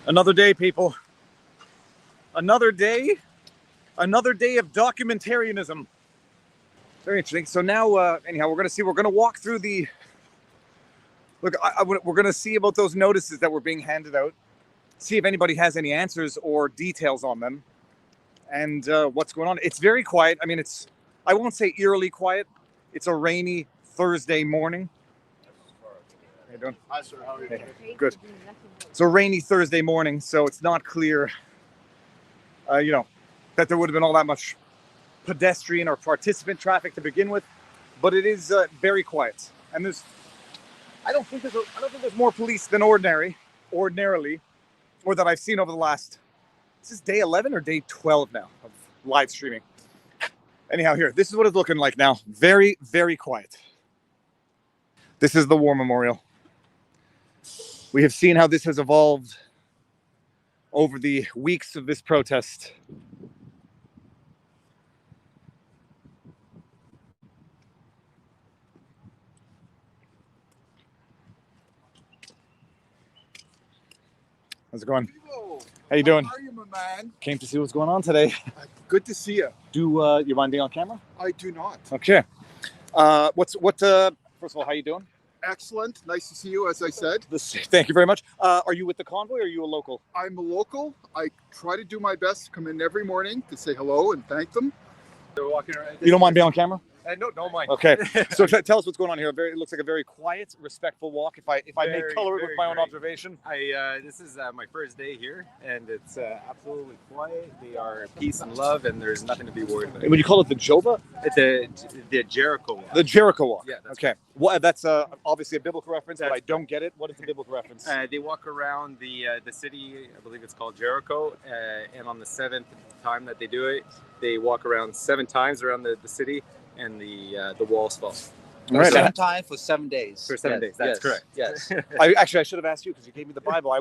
Another day, people. Another day of documentarianism. Very interesting. So now, anyhow, we're going to walk through the. Look, we're going to see about those notices that were being handed out. See if anybody has any answers or details on them, and what's going on. It's very quiet. I mean, I won't say eerily quiet. It's a rainy Thursday morning. How you doing? Hi, sir. How are you? Hey, good. It's a rainy Thursday morning, so it's not clear, that there would have been all that much pedestrian or participant traffic to begin with. But it is very quiet, and I don't think there's more police than ordinarily, or that I've seen over the last. This is day 11 or day 12 now of live streaming. Anyhow, this is what it's looking like now. Very, very quiet. This is the War Memorial. We have seen how this has evolved over the weeks of this protest. How's it going? How you doing? How are you, my man? Came to see what's going on today. Good to see you. Do you mind being on camera? I do not. Okay. First of all, how you doing? Excellent. Nice to see you, as I said. Thank you very much. Are you with the convoy or are you a local? I'm a local. I try to do my best to come in every morning to say hello and thank them. They're walking around. You don't mind being on camera? No, don't mind. Okay. So tell us what's going on here. It looks like a very quiet, respectful walk. If I may color it with my own observation. This is my first day here, and it's absolutely quiet. They are peace and love, and there's nothing to be worried about. Would you call it the Jova? It's the Jericho walk. The Jericho walk. Yeah. Okay. That's obviously a biblical reference, but I don't get it. What is the biblical reference? They walk around the city. I believe it's called Jericho, and on the 7th time that they do it, they walk around 7 times around the city. And the walls fall. Right. 7 times for 7 days. For 7 days, that's correct. Yes. I should have asked you because you gave me the Bible.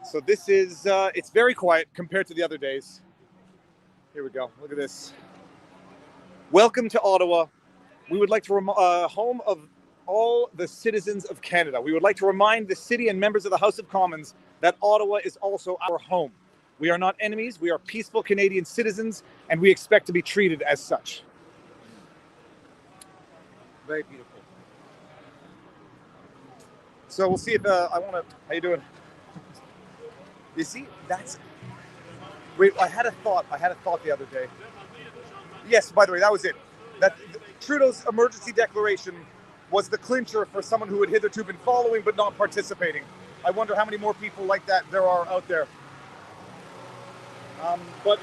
So this is it's very quiet compared to the other days. Here we go. Look at this. Welcome to Ottawa. We would like to home of all the citizens of Canada. We would like to remind the city and members of the House of Commons that Ottawa is also our home. We are not enemies. We are peaceful Canadian citizens, and we expect to be treated as such. Very beautiful. So we'll see if how you doing? You see, wait, I had a thought the other day. Yes, by the way, that was it. That Trudeau's emergency declaration was the clincher for someone who had hitherto been following but not participating. I wonder how many more people like that there are out there. But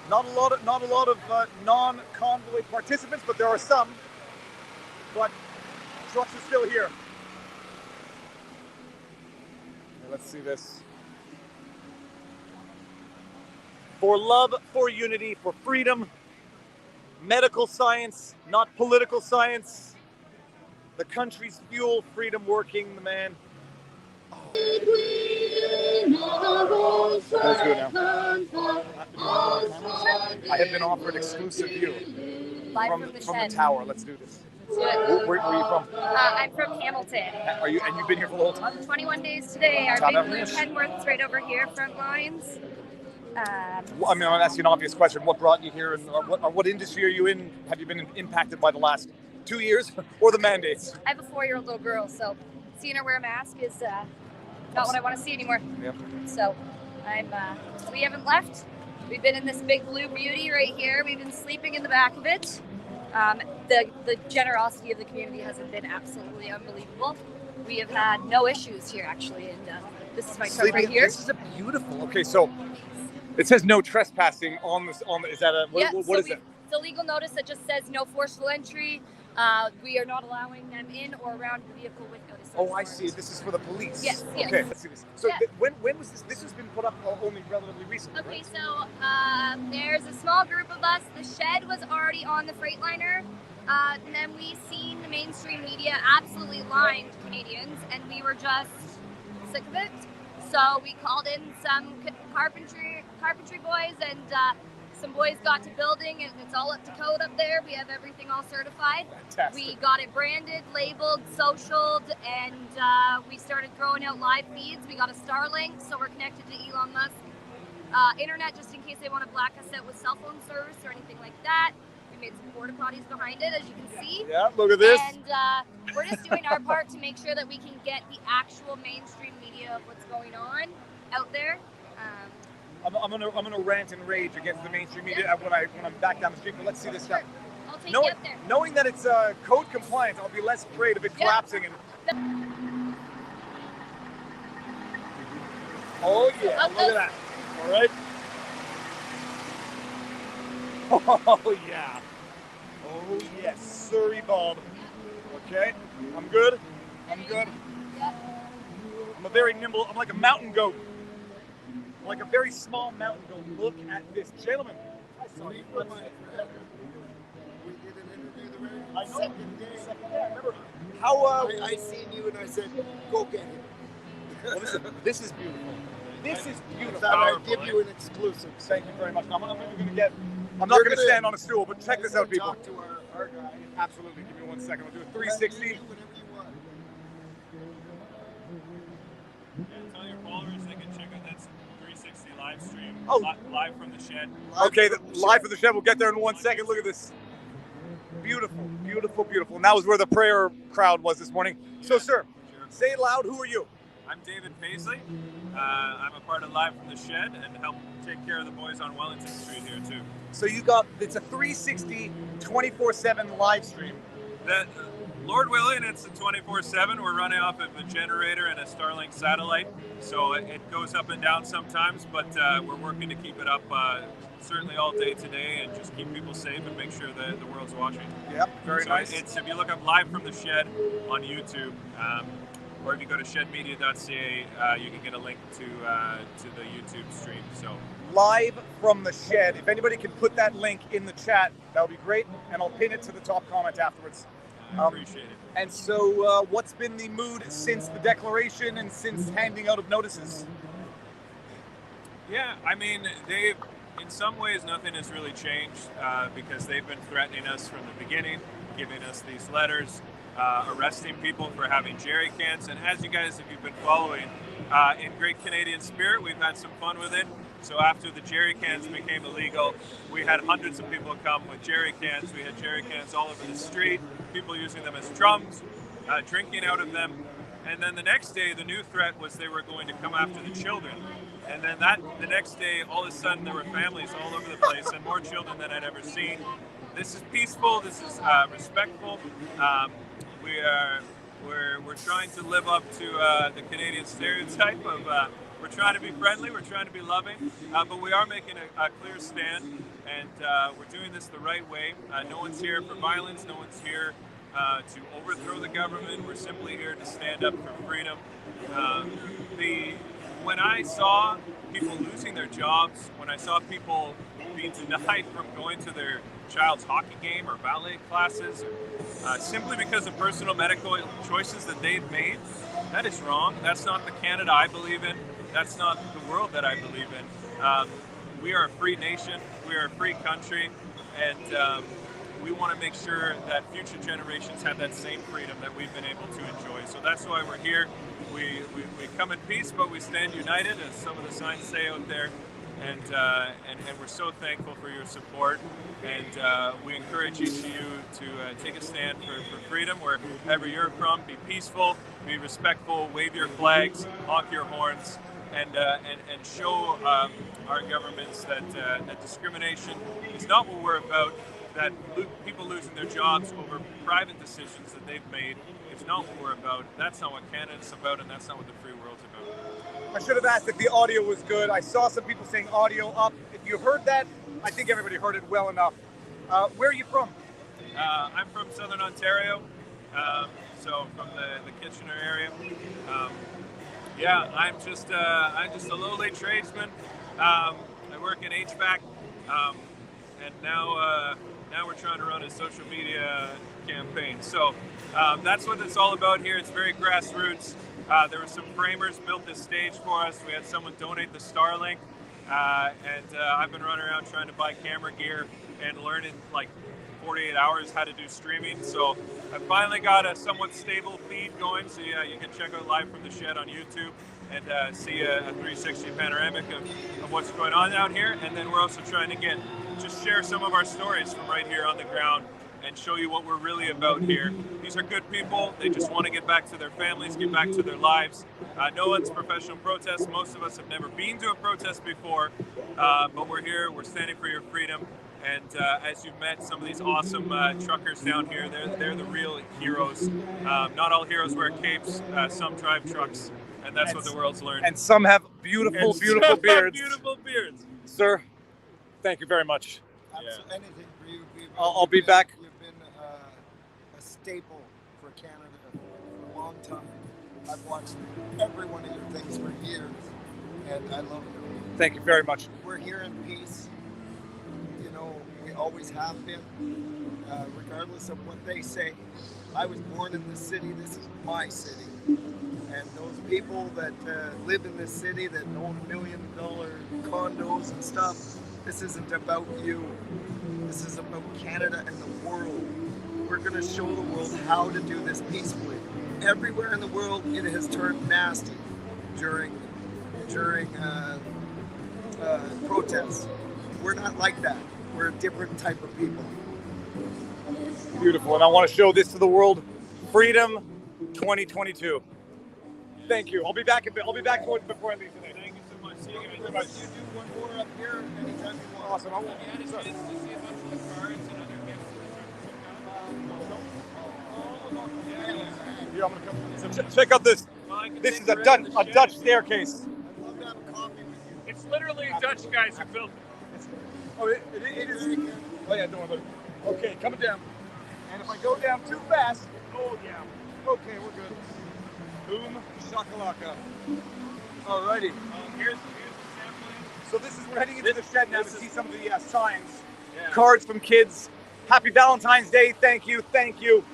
not a lot of non-convoy participants, but there are some. But trucks are still here. Okay, let's see this. For love, for unity, for freedom, medical science, not political science. The country's fuel, freedom working, the man. Let's do it now. I have been offered exclusive view from the tower. Let's do this. Where are you from? I'm from Hamilton. And you've been here for the whole time? 21 days today. Our big blue Kenworth's right over here, front lines. I'm going to ask you an obvious question. What brought you here, and what industry are you in? Have you been impacted by the last 2 years or the mandates? I have a 4-year-old little girl, so seeing her wear a mask is not what I want to see anymore. Yep. So we haven't left. We've been in this big blue beauty right here. We've been sleeping in the back of it. The generosity of the community has been absolutely unbelievable. We have had no issues here, actually, and this is my truck right here. This is a beautiful. Okay, so it says no trespassing on this. Is that a what is it? It's a legal notice that just says no forceful entry. We are not allowing them in or around the vehicle with notice. Oh, I see. This is for the police. Yes. Okay, let's see this. So Yeah. when was this? This has been put up only relatively recently. Okay, right? so there's a small group of us. The shed was already on the Freightliner. And then we seen the mainstream media absolutely lying to Canadians, and we were just sick of it. So we called in some carpentry boys and some boys got to building, and it's all up to code up there. We have everything all certified. Fantastic. We got it branded, labeled, socialed, and we started throwing out live feeds. We got a Starlink, so we're connected to Elon Musk. Internet, just in case they want to black us out with cell phone service or anything like that. We made some porta potties behind it, as you can see. Yeah, look at this. And we're just doing our part to make sure that we can get the actual mainstream media of what's going on out there. I'm gonna rant and rage against the mainstream media when I'm back down the street. But let's see this stuff. I'll take you up there. Knowing that it's code compliant, I'll be less afraid of it collapsing. And oh yeah, look at that. All right. Oh yeah. Oh yes, Surrey Bob. Okay, I'm good. I'm good. I'm a very nimble. I'm like a mountain goat. Like a very small mountain goat. Look at this, gentlemen. I saw you. We did an interview the very I know. second day. Yeah, remember how? I seen you and I said, go get him. Well, this is beautiful. This is beautiful. Thought I'd give you an exclusive. Thank you very much. I'm going to get. I'm not going to stand on a stool, but check this out, people. Talk to our guy. Absolutely. Give me 1 second. We'll do a 360. Whatever you want. Tell your followers they can check out that 360 live stream. Oh. Live from the shed. Okay, live for the shed. We'll get there in 1 second. Look at this. Beautiful, beautiful, beautiful. And that was where the prayer crowd was this morning. So, sir, say it loud. Who are you? I'm David Paisley. I'm a part of Live from the Shed and help take care of the boys on Wellington Street here too. So it's a 360, 24/7 live stream. That, Lord willing, it's a 24/7. We're running off of a generator and a Starlink satellite, so it goes up and down sometimes, but we're working to keep it up certainly all day today and just keep people safe and make sure that the world's watching. Yep, very nice. It's, if you look up Live from the Shed on YouTube, or if you go to shedmedia.ca, you can get a link to the YouTube stream. So Live from the Shed. If anybody can put that link in the chat, that would be great, and I'll pin it to the top comment afterwards. I appreciate it. And so, what's been the mood since the declaration and since handing out of notices? Yeah, I mean, in some ways, nothing has really changed because they've been threatening us from the beginning, giving us these letters, arresting people for having jerry cans. And as you guys, if you've been following, in great Canadian spirit, we've had some fun with it. So after the jerry cans became illegal, we had hundreds of people come with jerry cans. We had jerry cans all over the street, people using them as drums, drinking out of them. And then the next day, the new threat was they were going to come after the children. And then the next day, all of a sudden, there were families all over the place and more children than I'd ever seen. This is peaceful. This is respectful. We're trying to live up to the Canadian stereotype of we're trying to be friendly, we're trying to be loving, but we are making a clear stand, and we're doing this the right way. No one's here for violence. No one's here to overthrow the government. We're simply here to stand up for freedom. When I saw people losing their jobs, when I saw people being denied from going to their child's hockey game or ballet classes, simply because of personal medical choices that they've made, that is wrong. That's not the Canada I believe in. That's not the world that I believe in. We are a free nation. We are a free country. And we want to make sure that future generations have that same freedom that we've been able to enjoy. So that's why we're here. We come in peace, but we stand united, as some of the signs say out there. And we're so thankful for your support. And we encourage each of you to take a stand for freedom wherever you're from. Be peaceful, be respectful, wave your flags, honk your horns, and show our governments that discrimination is not what we're about. That people losing their jobs over private decisions that they've made is not what we're about. That's not what Canada's about, and that's not what the free world's about. I should have asked if the audio was good. I saw some people saying audio up. If you heard that, I think everybody heard it well enough. Where are you from? I'm from Southern Ontario, so from the Kitchener area. I'm just a lowly tradesman. I work in HVAC, and now we're trying to run a social media campaign. So that's what it's all about here. It's very grassroots. There were some framers built this stage for us. We had someone donate the Starlink. and I've been running around trying to buy camera gear and learning like 48 hours how to do streaming. So I finally got a somewhat stable feed going. So yeah, you can check out Live from the Shed on YouTube and see a 360 panoramic of what's going on out here. And then we're also trying to just share some of our stories from right here on the ground and show you what we're really about here. These are good people. They just want to get back to their families, get back to their lives. No one's professional protest. Most of us have never been to a protest before, but we're here. We're standing for your freedom. And as you've met some of these awesome truckers down here, they're the real heroes. Not all heroes wear capes. Some drive trucks, and that's what the world's learned. And some have beautiful, beautiful beards. Beautiful beards. Sir, thank you very much. Absolutely. Anything for you, Viva. I'll be back. You've been a staple for Canada for a long time. I've watched every one of your things for years, and I love you. Thank you very much. We're here in peace. You know, we always have been, regardless of what they say. I was born in this city. This is my city. And those people that live in this city that own $1 million condos and stuff, this isn't about you. This is about Canada and the world. We're going to show the world how to do this peacefully. Everywhere in the world, it has turned nasty during protests. We're not like that. We're a different type of people. Beautiful. And I want to show this to the world. Freedom 2022. Thank you. I'll be back before I leave today. Thank you so much. See you You guys. do one more up here anytime you want. Awesome. Yeah, I'm gonna come. So check out this. This is a Dutch staircase. I'd love to have a coffee with you. It's literally Dutch guys who built it. Oh, it is. Oh yeah, don't worry. Okay, coming down. And if I go down too fast, oh yeah. Okay, we're good. Boom, shakalaka. Alrighty. Here's the sampling. So this is we're heading into the shed now to see some of the signs, Yeah. cards from kids. Happy Valentine's Day. Thank you. Thank you.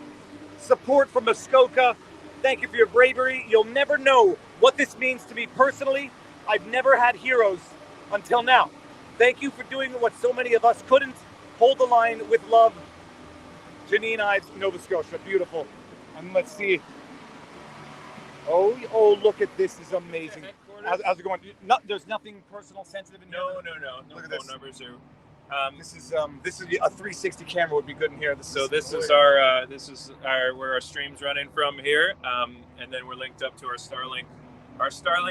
Support from Muskoka. Thank you for your bravery. You'll never know what this means to me personally. I've never had heroes until now. Thank you for doing what so many of us couldn't. Hold the line with love. Janine Ives, Nova Scotia. Beautiful. And let's see. Oh, look at this. This is amazing. How's it going? There's nothing personal, sensitive in here? No. No Look at phone this. numbers or. This is a 360 camera would be good in here. This is our where our stream's running from here, and then we're linked up to our Starlink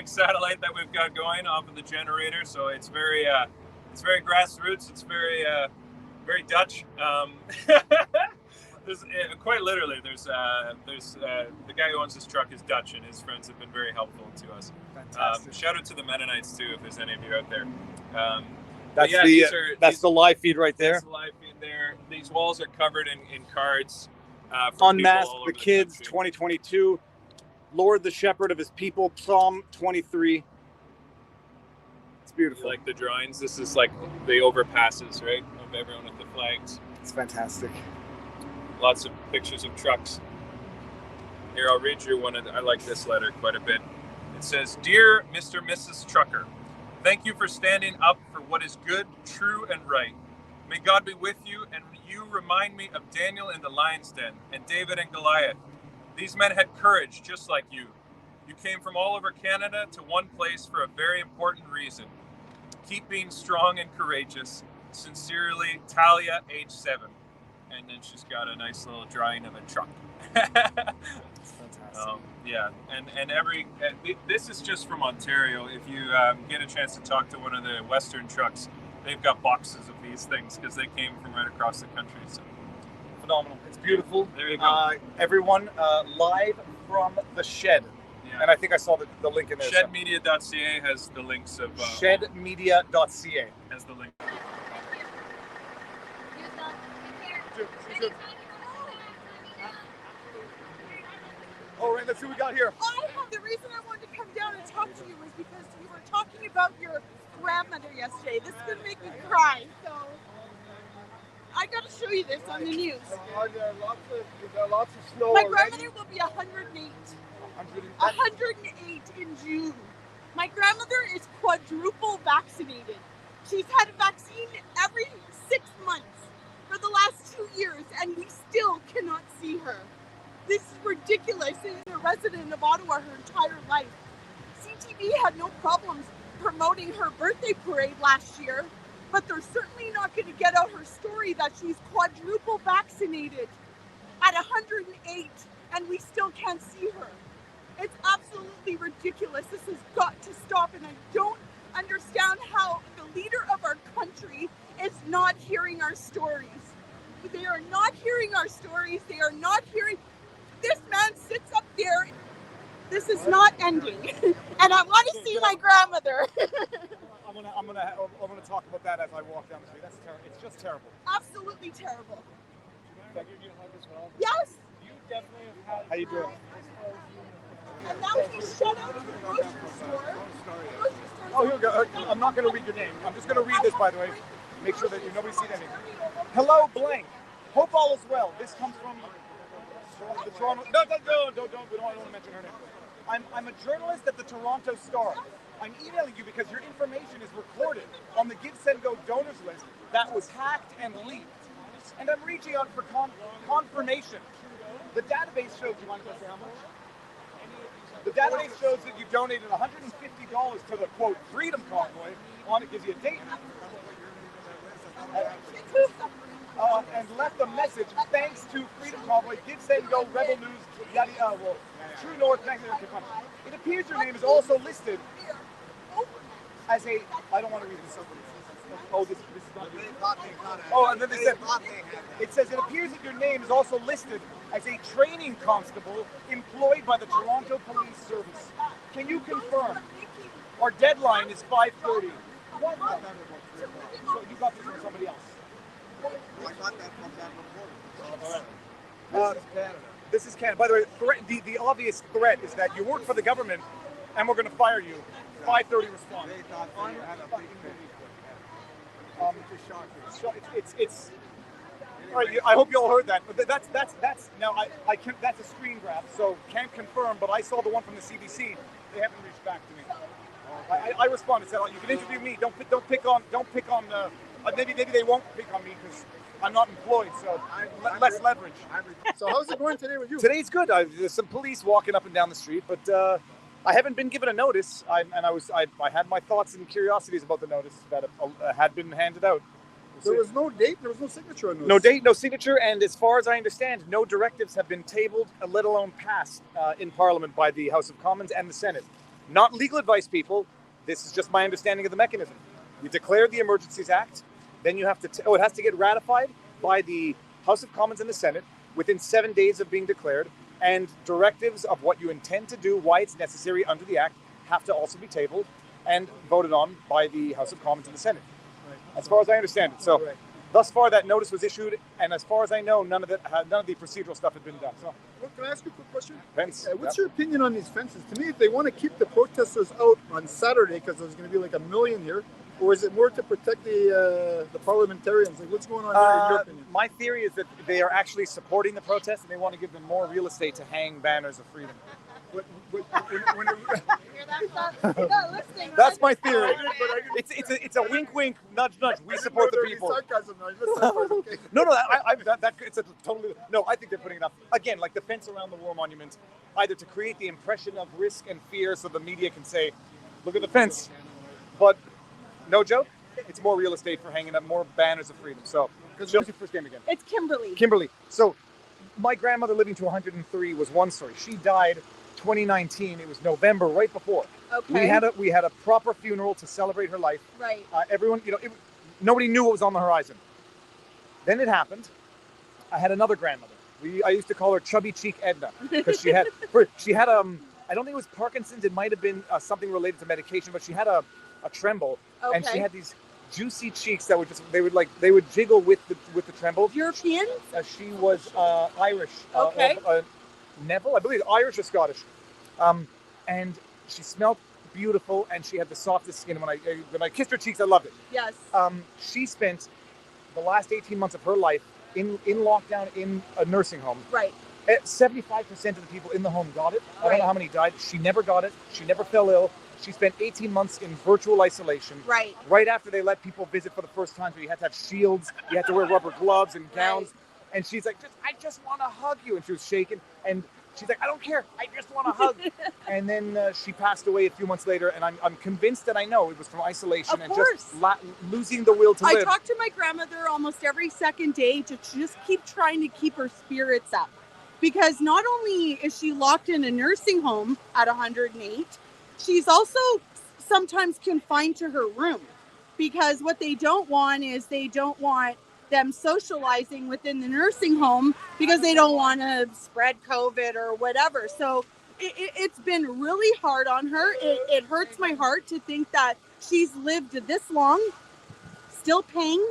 satellite that we've got going off of the generator. So it's very grassroots. It's very Dutch. There's quite literally. There's the guy who owns this truck is Dutch, and his friends have been very helpful to us. Fantastic. Shout out to the Mennonites too, if there's any of you out there. That's the live feed right there. That's the live feed there. These walls are covered in cards. From Unmask people all the over Kids country. 2022. Lord the Shepherd of His People, Psalm 23. It's You beautiful. like the drawings? This is like the overpasses, right? Of everyone with the flags. It's fantastic. Lots of pictures of trucks. Here, I'll read you one. I like this letter quite a bit. It says, "Dear Mr. and Mrs. Trucker, thank you for standing up for what is good, true, and right. May God be with you, and you remind me of Daniel in the lion's den and David and Goliath. These men had courage just like you. You came from all over Canada to one place for a very important reason. Keep being strong and courageous. Sincerely, Talia, age 7. And then she's got a nice little drawing of a truck. It's fantastic. Yeah, and this is just from Ontario. If you get a chance to talk to one of the Western trucks, they've got boxes of these things because they came from right across the country. So Phenomenal. It's beautiful. there you go. Everyone, live from the shed. Yeah. And I think I saw the link in there. Shedmedia.ca has the links of Shedmedia.ca. has the link. All right, let's see what we got here. The reason I wanted to come down and talk to you was because you were talking about your grandmother yesterday. This is going to make me cry, so I got to show you this on the news. There are lots of snow My already. grandmother will be 108. 108 in June. My grandmother is quadruple vaccinated. She's had a vaccine every 6 months for the last 2 years, and we still cannot see her. This is ridiculous. She's been a resident of Ottawa her entire life. CTV had no problems promoting her birthday parade last year, but they're certainly not going to get out her story that she's quadruple vaccinated at 108, and we still can't see her. It's absolutely ridiculous. This has got to stop, and I don't understand how the leader of our country is not hearing our stories. They are not hearing our stories. They are not hearing. This man sits up there. This is not ending, and I want to see my grandmother. I'm gonna talk about that as I walk down the street. That's terrible. It's just terrible. Absolutely terrible. Can I give you a hug as well? Yes. You definitely have had. How you doing? And now he's shut out of the grocery store. Oh, here we go. I'm not going to read your name. I'm just going to read this, by the way. Make sure that nobody's seen anything. Hello, blank. Hope all is well. This comes from the Toronto. No, don't. We don't want to mention her name. I'm a journalist at the Toronto Star. I'm emailing you because your information is recorded on the Give, Send, Go donors list that was hacked and leaked. And I'm reaching out for confirmation. The database shows, you want to say how much? The database shows that you donated $150 to the, quote, Freedom Convoy. On it gives you a date. And left a message, thanks to Freedom Convoy, Give, Send, Go, Rebel News, yada yada, well, True North, it appears your name is also listed as a, I don't want to read this. Oh, this is not good. Oh, and then they said, it says it appears that your name is also listed as a training constable employed by the Toronto Police Service. Can you confirm? Our deadline is 5:30. What? So you got this from somebody else? I got that from that reporter. This is Canada. By the way, the obvious threat is that you work for the government and we're going to fire you. 5:30 response. They thought they had a big It's all right. I hope you all heard that. But that's now I can, that's a screen grab, so can't confirm. But I saw the one from the CBC. They haven't reached back to me. I responded, said, "You can interview me. Don't pick on. Maybe they won't pick on me because I'm not employed, so less leverage." So how's it going today with you? Today's good. There's some police walking up and down the street, but I haven't been given a notice. I had my thoughts and curiosities about the notice that had been handed out. There was no date, there was no signature on this. No date, no signature, and as far as I understand, no directives have been tabled, let alone passed in Parliament by the House of Commons and the Senate. Not legal advice, people. This is just my understanding of the mechanism. You declare the Emergencies Act, then you have to, it has to get ratified by the House of Commons and the Senate within 7 days of being declared, and directives of what you intend to do, why it's necessary under the Act, have to also be tabled and voted on by the House of Commons and the Senate. As far as I understand it. So, thus far, that notice was issued, and as far as I know, none of the procedural stuff had been done. So, Well, can I ask you a quick question? Fence. What's your opinion on these fences? To me, if they want to keep the protesters out on Saturday because there's going to be like 1 million here, or is it more to protect the parliamentarians? Like, what's going on there in your opinion? My theory is that they are actually supporting the protest, and they want to give them more real estate to hang banners of freedom. That's my theory. It's a wink, wink, nudge, nudge. We support the people. Sarcasm, No, it's a totally no. I think they're putting it up again, like the fence around the war monument, either to create the impression of risk and fear, so the media can say, "Look at the fence," but no joke. It's more real estate for hanging up more banners of freedom. So, what's your first name again? It's Kimberly. Kimberly. So, my grandmother living to 103 was one story. She died 2019. It was November, right before. Okay. We had a proper funeral to celebrate her life. Right. Everyone, nobody knew what was on the horizon. Then it happened. I had another grandmother. I used to call her Chubby Cheek Edna because she had I don't think it was Parkinson's. It might have been something related to medication, but she had a tremble, and she had these juicy cheeks that they would jiggle with the tremble. European? She was Irish. Okay. Neville, I believe, Irish or Scottish, and she smelled beautiful, and she had the softest skin. When I kissed her cheeks, I loved it. Yes. She spent the last 18 months of her life in lockdown in a nursing home. Right. 75% of the people in the home got it. I don't know how many died. She never got it. She never fell ill. She spent 18 months in virtual isolation. Right. Right after they let people visit for the first time, so you had to have shields, you had to wear rubber gloves and gowns. Right. And she's like, I just want to hug you. And she was shaking. And she's like, I don't care. I just want to hug. And then she passed away a few months later. And I'm convinced that I know it was from isolation Of and course. just losing the will to I live. talk to my grandmother almost every second day to just keep trying to keep her spirits up. Because not only is she locked in a nursing home at 108, she's also sometimes confined to her room. Because what they don't want is they don't want them socializing within the nursing home because they don't want to spread COVID or whatever. So it's been really hard on her. It hurts my heart to think that she's lived this long, still paying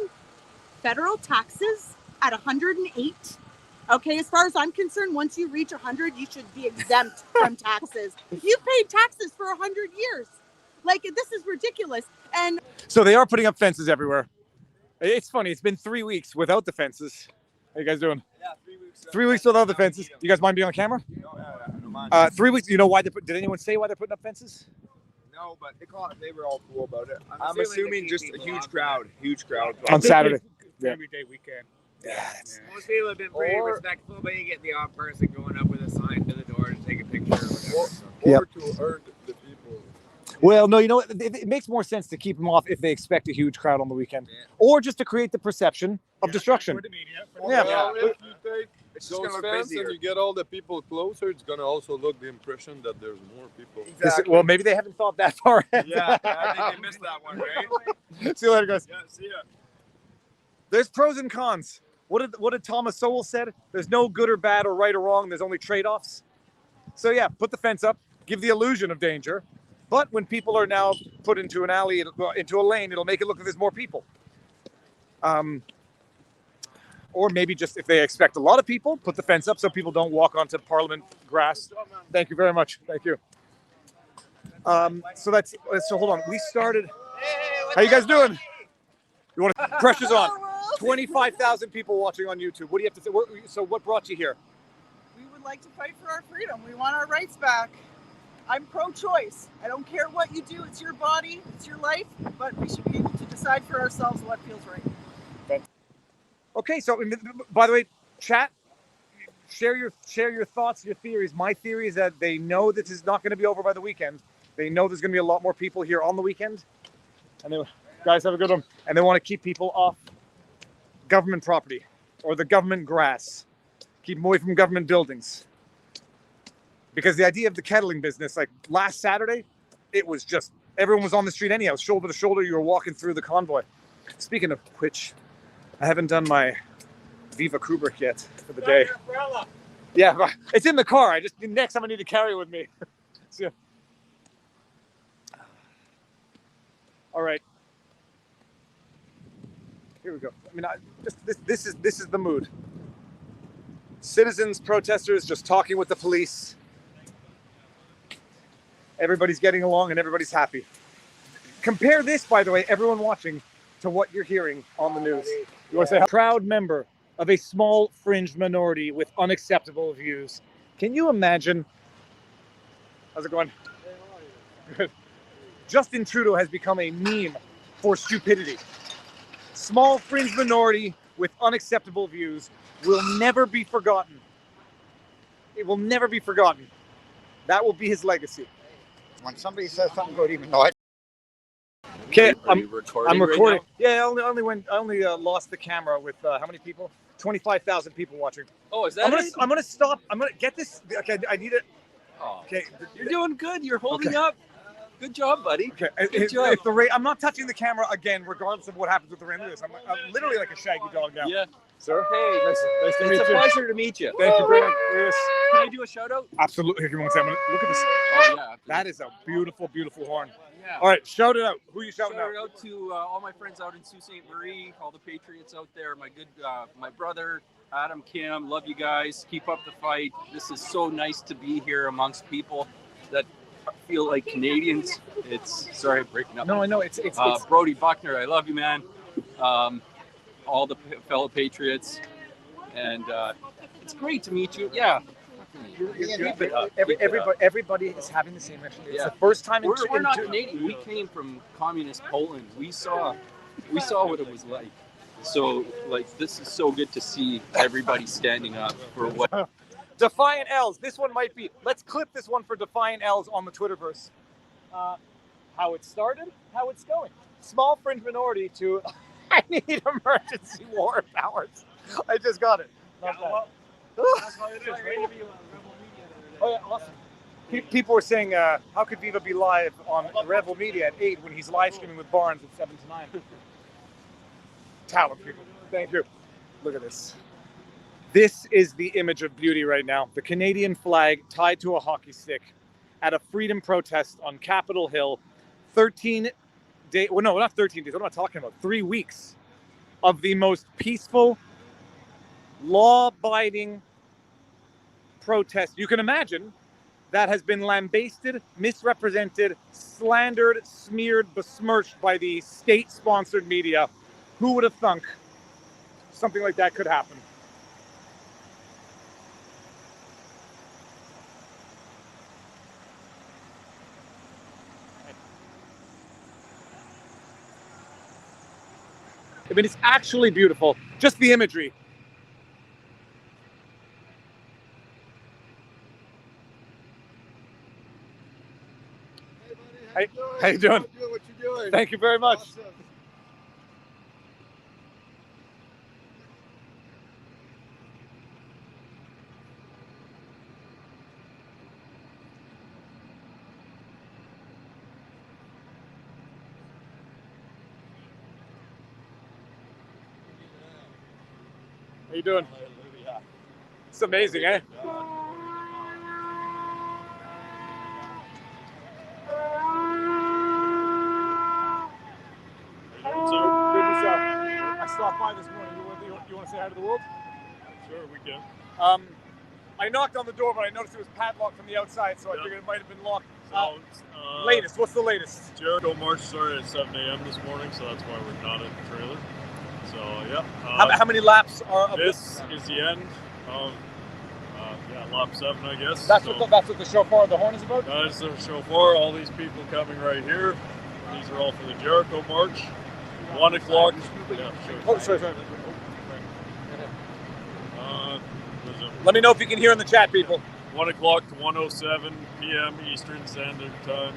federal taxes at 108. Okay, as far as I'm concerned, once you reach 100, you should be exempt from taxes. You've paid taxes for 100 years. Like, this is ridiculous. And So they are putting up fences everywhere. It's funny. It's been 3 weeks without the fences. How you guys doing? Yeah, 3 weeks. 3 weeks without the fences. You guys mind being on camera? No, no mind. 3 weeks. You know why? Did anyone say why they're putting up fences? No, but they were all cool about it. I'm assuming just a huge crowd. On Saturday. Yeah. Everyday weekend. Yeah. Most people have been pretty respectful, but you get the odd person going up with a sign to the door to take a picture or whatever. Or to hurt the people. Well, no, you know what? It makes more sense to keep them off if they expect a huge crowd on the weekend, or just to create the perception of destruction. For the media. Well, if you take It's just those gonna look fans busier. and you get all the people closer, it's gonna also look the impression that there's more people. Well, maybe they haven't thought that far ahead. Yeah, I think they missed that one, right? See you later, guys. Yeah, see ya. There's pros and cons. What did Thomas Sowell said? There's no good or bad or right or wrong. There's only trade-offs. So yeah, put the fence up, give the illusion of danger. But when people are now put into an alley, into a lane, it'll make it look like there's more people. Or maybe just if they expect a lot of people, put the fence up so people don't walk onto Parliament grass. Thank you very much. Thank you. So hold on. We started. How you guys doing? You want to? Pressure's on. 25,000 people watching on YouTube. What do you have to say? So what brought you here? We would like to fight for our freedom. We want our rights back. I'm pro-choice. I don't care what you do. It's your body. It's your life. But we should be able to decide for ourselves what feels right. Okay. So by the way, chat, share your thoughts, your theories. My theory is that they know this is not going to be over by the weekend. They know there's going to be a lot more people here on the weekend. And they, guys, have a good one. And they want to keep people off government property or the government grass. Keep them away from government buildings. Because the idea of the kettling business, like last Saturday, it was just, everyone was on the street anyhow, shoulder to shoulder, you were walking through the convoy. Speaking of which, I haven't done my Viva Kubrick yet for the day. Yeah, it's in the car. Next time I need to carry it with me. See ya. All right. Here we go. I mean, this is the mood. Citizens, protesters, just talking with the police. Everybody's getting along and everybody's happy. Compare this, by the way, everyone watching, to what you're hearing on the news. You want to say, proud member of a small fringe minority with unacceptable views. Can you imagine? How's it going? Good. Justin Trudeau has become a meme for stupidity. Small fringe minority with unacceptable views will never be forgotten. It will never be forgotten. That will be his legacy. When somebody says something good, even though Okay, I'm recording. recording. Right Yeah, I only lost the camera with how many people? 25,000 people watching. Oh, is that I'm gonna stop. I'm gonna get this. Okay, I need it. Oh, Okay, you're doing good. You're holding up. Good job, buddy. okay. Good job. If the rain, I'm not touching the camera again, regardless of what happens with the rain. I'm literally like a shaggy dog now. Yeah. Sir. Hey, Nice to meet it's a you. pleasure to meet you. Thank you, Greg. Yes. Can I do a shout out? Absolutely. Here, one second. Look at this. Oh yeah. That is a beautiful, beautiful horn. Yeah. All right, shout it out. Who are you shouting Shout out? out to all my friends out in Sault Ste. Marie, all the Patriots out there, my brother, Adam, Kim, love you guys. Keep up the fight. This is so nice to be here amongst people that feel like Canadians. Sorry, I'm breaking up. No, I know. It's Brody Buckner, I love you, man. All the fellow Patriots. And it's great to meet you. Yeah. Keep it up. Everybody is having the same reaction. It's Yeah. the first time in We're not two- Canadian. We came from communist Poland. We saw what it was like. So like this is so good to see everybody standing up for what. Defiant L's. This one might be. Let's clip this one for Defiant L's on the Twitterverse. How it started, how it's going. Small fringe minority to I need emergency war powers. I just got it. Not bad. That's how it is, right? Oh yeah, awesome. People were saying, how could Viva be live on Rebel Media at 8 when he's live streaming with Barnes at 7 to 9? Talent, people. Thank you. Look at this. This is the image of beauty right now. The Canadian flag tied to a hockey stick at a freedom protest on Capitol Hill. 13 days, well, no, not 13 days. What am I talking about? 3 weeks of the most peaceful, law-abiding protest you can imagine that has been lambasted, misrepresented, slandered, smeared, besmirched by the state-sponsored media. Who would have thunk something like that could happen? I mean, it's actually beautiful. Just the imagery. Hey, How you doing? Good, what you doing? Thank you very much. Awesome. How you doing? It's amazing, eh? I stopped by this morning. You want to say hi to the world? Sure, we can. I knocked on the door, but I noticed it was padlocked from the outside, so I figured it might have been locked. So, Latest, what's the latest? Jericho March started at 7 a.m. this morning, so that's why we're not in the trailer. So, yeah. How many laps are of this? Is the end of lap 7, I guess. That's what the shofar of the horn is about? That is the shofar. All these people coming right here. These are all for the Jericho March. 1 o'clock. Yeah, sure. Oh, sorry. Let me know if you can hear in the chat, people. 1 o'clock to 1:07 p.m. Eastern Standard Time.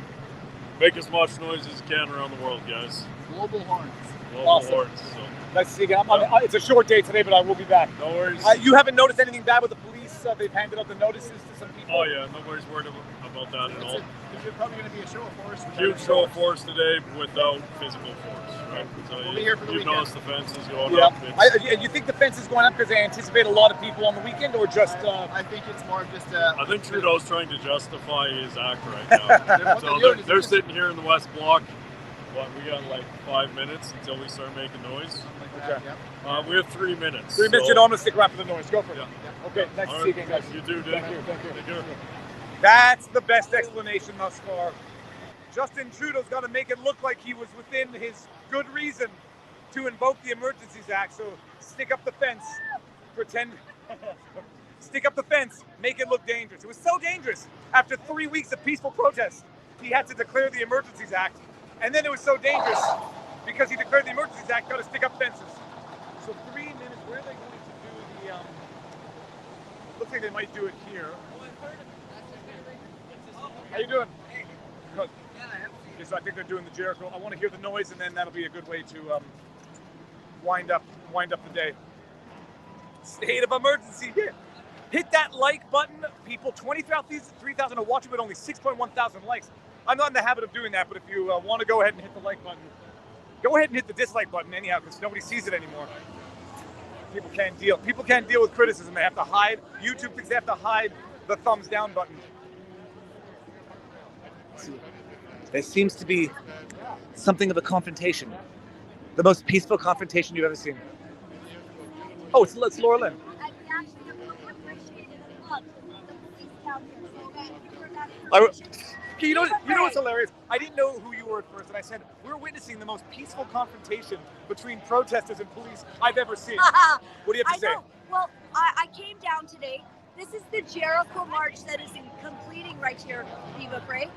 Make as much noise as you can around the world, guys. Global horns. Global Awesome. horns. So. Nice to see you again. It's a short day today, but I will be back. No worries. You haven't noticed anything bad with the police? They've handed out the notices to some people? Oh, yeah. Nobody's worried about that at all. There's probably going to be a show of force. Huge show of force today without physical force, right? So We'll be here for the you've weekend. noticed the fence is going up. You think the fence is going up because they anticipate a lot of people on the weekend, or just... I think it's more of just I think Trudeau's trying to justify his act right now. So they're sitting here in the West Block. We got like 5 minutes until we start making noise. Okay. We have 3 minutes. 3 minutes, you know I'm going to stick around for the noise. Go for it. Yeah. Okay, nice to see you again, guys. You too, dude. Thank you. Take care. That's the best explanation thus far. Justin Trudeau's got to make it look like he was within his good reason to invoke the Emergencies Act. So stick up the fence, stick up the fence, make it look dangerous. It was so dangerous. After 3 weeks of peaceful protest, he had to declare the Emergencies Act. And then it was so dangerous because he declared the Emergencies Act, got to stick up fences. So 3 minutes, where are they going to do the, looks like they might do it here. How you doing? Good. Okay, so I think they're doing the Jericho. I want to hear the noise, and then that'll be a good way to wind up the day. State of emergency. Hit that like button, people. 23,000 are watching, but only 6.1 thousand likes. I'm not in the habit of doing that, but if you want to go ahead and hit the like button, go ahead and hit the dislike button anyhow, because nobody sees it anymore. People can't deal with criticism. They have to hide. YouTube thinks they have to hide the thumbs down button. There seems to be something of a confrontation. The most peaceful confrontation you've ever seen. Oh, it's Laura Lynn. Okay, you know what's hilarious? I didn't know who you were at first, and I said, we're witnessing the most peaceful confrontation between protesters and police I've ever seen. What do you have to say? Know. Well, I came down today. This is the Jericho March that is completing right here, Viva, Frei.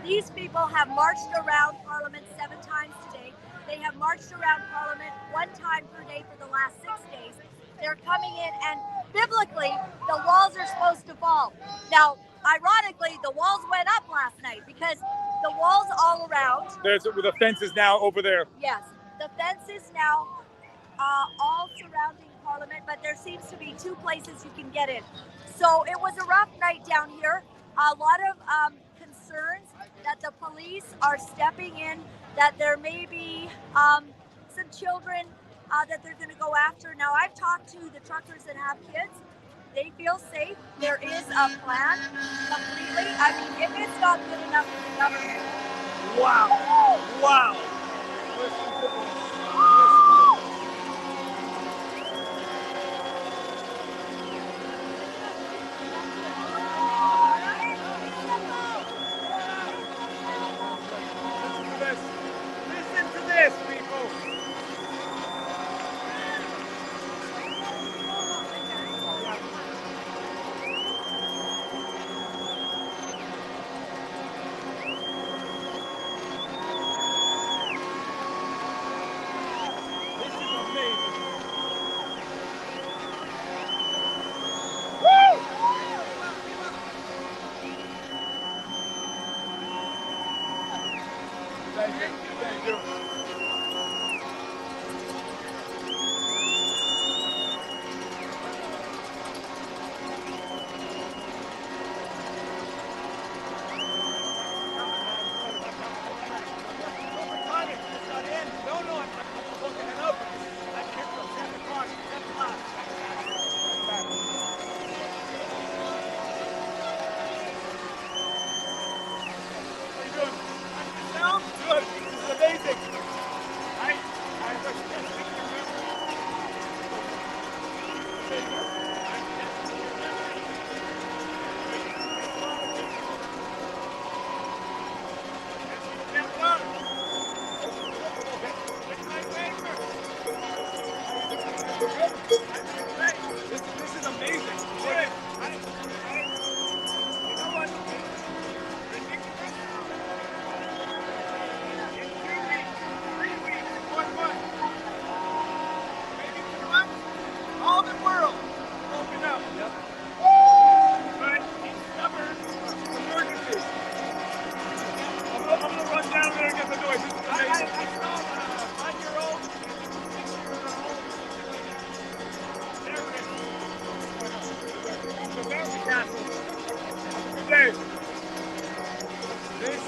These people have marched around Parliament 7 times today. They have marched around Parliament 1 time per day for the last 6 days. They're coming in, and biblically, the walls are supposed to fall. Now, ironically, the walls went up last night because the walls all around. There's the fence is now over there. Yes, the fence is now all surrounding Parliament, but there seems to be 2 places you can get in. So it was a rough night down here. A lot of concerns that the police are stepping in, that there may be some children that they're going to go after. Now, I've talked to the truckers that have kids. They feel safe. There is a plan completely. I mean, if it's not good enough for the government. Wow. Wow. Listen to this, people. Thank you. Good. This is amazing. This is amazing. All the world open up. Yep. But he's stubborn. Emergency. I'm gonna run down there and get the noise. This is amazing. I saw a 5-year-old, 6-year-old. There it is. The Mountain Castle. Good day. This.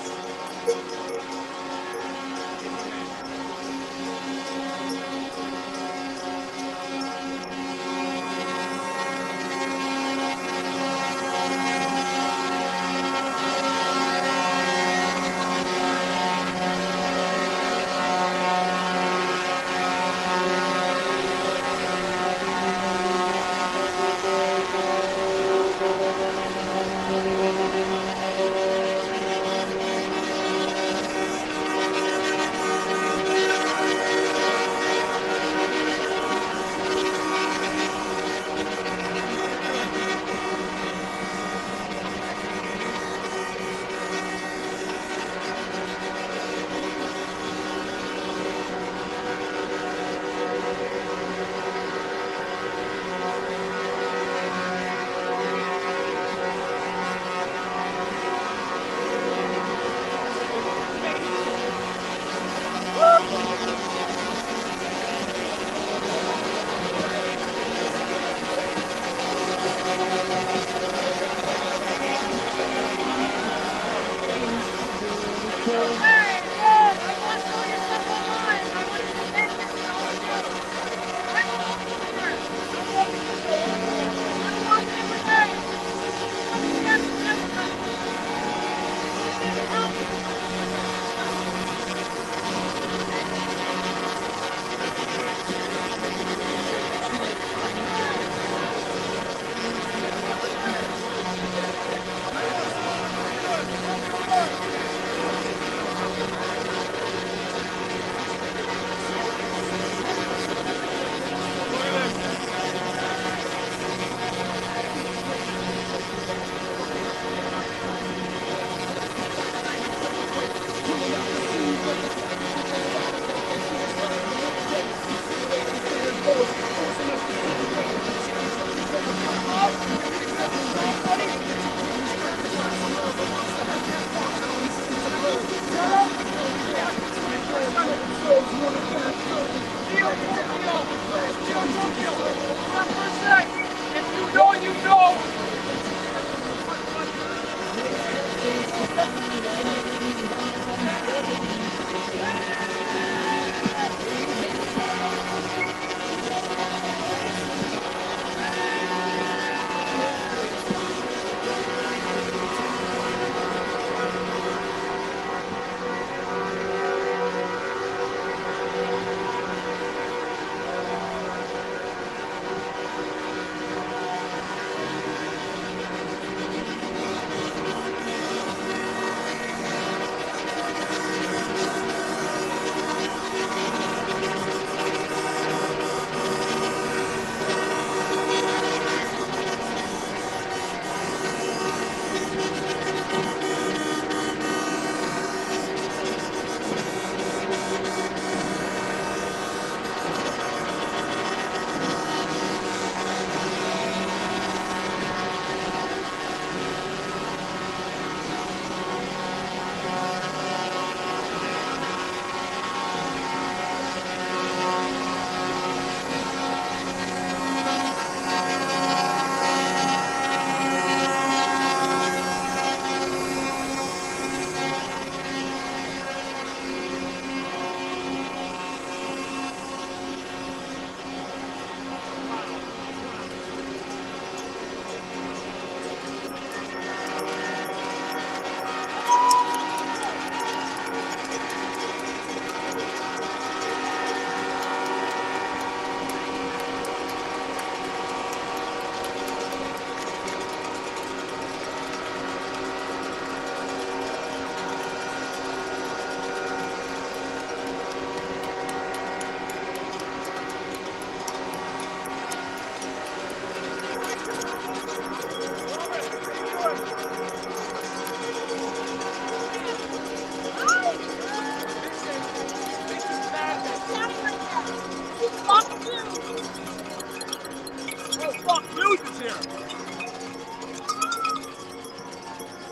Come on.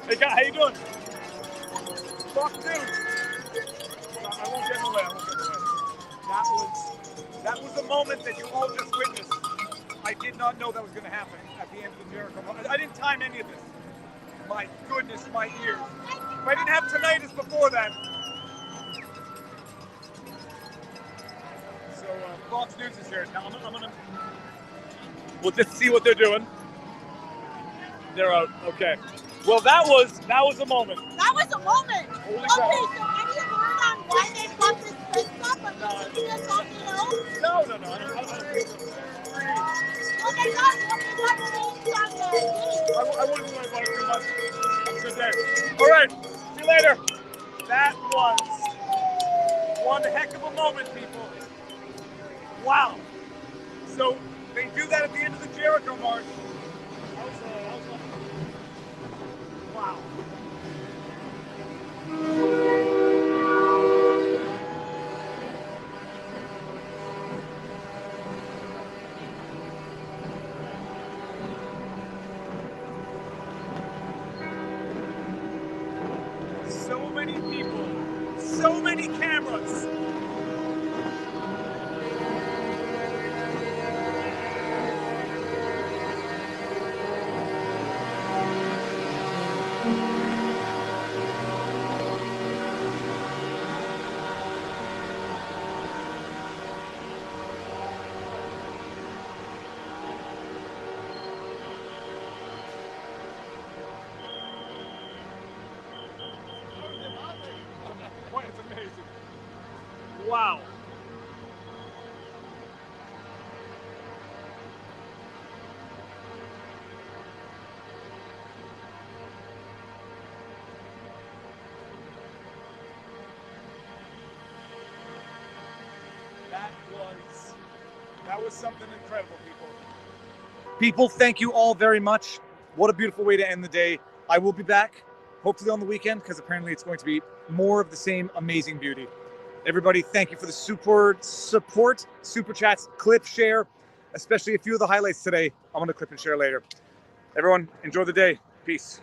Hey guy, how you doing? Fox News. I won't get in the way. That was a moment that you all just witnessed. I did not know that was going to happen at the end of the Jericho. I didn't time any of this. My goodness, my ears. If I didn't have tinnitus before that. So Fox News is here. Now I'm gonna. We'll just see what they're doing. They're out. Okay. Well, that was a moment. That was a moment. Holy Okay, crap. so any word on why they got this fixed up? I'm going to see us on the hill. No. Well, they got things on the gate. I wouldn't worry about it too much. Have a good day. All right. See you later. That was one heck of a moment, people. Wow. So they do that at the end of the Jericho March. Wow. So many people, so many cameras. Boy, it's amazing. Wow. That was something incredible, people. People, thank you all very much. What a beautiful way to end the day. I will be back, hopefully on the weekend, because apparently it's going to be more of the same amazing beauty. Everybody, thank you for the support, super chats, clip, share, especially a few of the highlights today. I'm going to clip and share later. Everyone, enjoy the day. Peace.